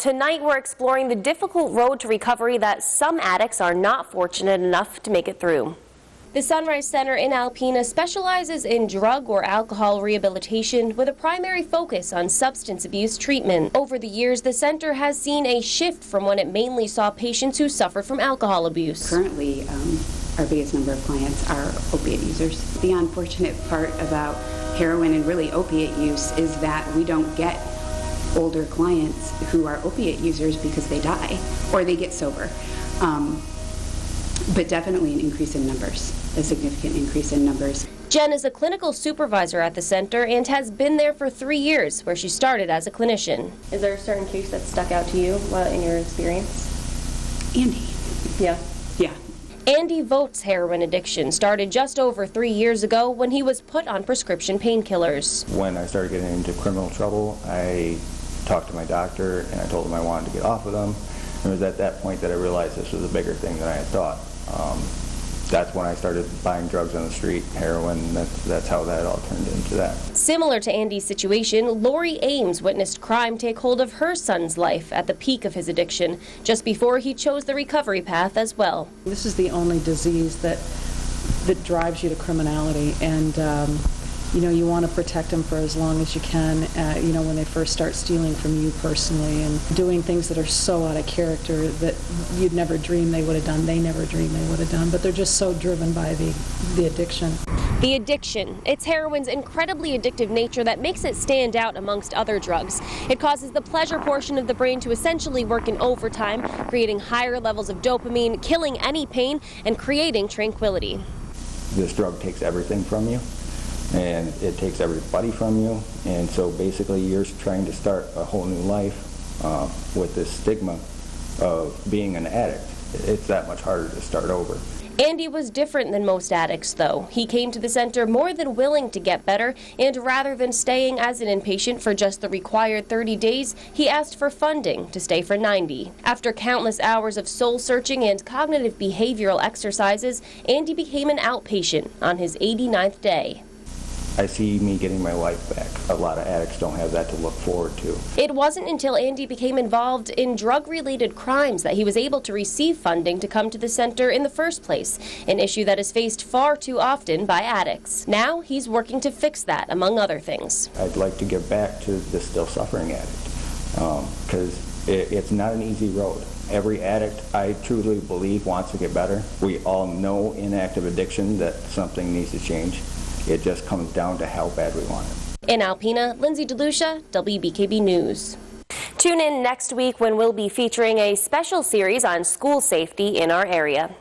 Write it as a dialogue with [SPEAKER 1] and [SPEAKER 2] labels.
[SPEAKER 1] tonight we're exploring the difficult road to recovery that some addicts are not fortunate enough to make it through. The Sunrise Center in Alpena specializes in drug or alcohol rehabilitation with a primary focus on substance abuse treatment. Over the years, the center has seen a shift from when it mainly saw patients who suffered from alcohol abuse.
[SPEAKER 2] Currently, our biggest number of clients are opiate users. The unfortunate part about heroin and really opiate use is that we don't get older clients who are opiate users because they die or they get sober. But definitely an increase in numbers, a significant increase in numbers.
[SPEAKER 1] Jen is a clinical supervisor at the center and has been there for 3 years, where she started as a clinician. Is there a certain case that stuck out to you in your experience?
[SPEAKER 2] Andy.
[SPEAKER 1] Yeah.
[SPEAKER 2] Yeah.
[SPEAKER 1] Andy Vogt's heroin addiction started just over 3 years ago when he was put on prescription painkillers.
[SPEAKER 3] When I started getting into criminal trouble, I talked to my doctor and I told him I wanted to get off of them. It was at that point that I realized this was a bigger thing than I had thought. That's when I started buying drugs on the street, heroin. That's how that all turned into that.
[SPEAKER 1] Similar to Andy's situation, Lori Ames witnessed crime take hold of her son's life at the peak of his addiction, just before he chose the recovery path as well.
[SPEAKER 4] This is the only disease that drives you to criminality, and you want to protect them for as long as you can, when they first start stealing from you personally and doing things that are so out of character that you'd never dream they would have done, they never dreamed they would have done, but they're just so driven by the addiction.
[SPEAKER 1] The addiction. It's heroin's incredibly addictive nature that makes it stand out amongst other drugs. It causes the pleasure portion of the brain to essentially work in overtime, creating higher levels of dopamine, killing any pain, and creating tranquility.
[SPEAKER 3] This drug takes everything from you, and it takes everybody from you, and so basically you're trying to start a whole new life with this stigma of being an addict. It's that much harder to start over.
[SPEAKER 1] Andy was different than most addicts, though. He came to the center more than willing to get better, and rather than staying as an inpatient for just the required 30 days, he asked for funding to stay for 90. After countless hours of soul-searching and cognitive behavioral exercises, Andy became an outpatient on his 89th day.
[SPEAKER 3] I see me getting my life back. A lot of addicts don't have that to look forward to.
[SPEAKER 1] It wasn't until Andy became involved in drug-related crimes that he was able to receive funding to come to the center in the first place, an issue that is faced far too often by addicts. Now he's working to fix that, among other things.
[SPEAKER 3] I'd like to give back to the still suffering addict, because it's not an easy road. Every addict, I truly believe, wants to get better. We all know in active addiction that something needs to change. It just comes down to how bad we want it.
[SPEAKER 1] In Alpena, Lindsay DeLucia, WBKB News. Tune in next week when we'll be featuring a special series on school safety in our area.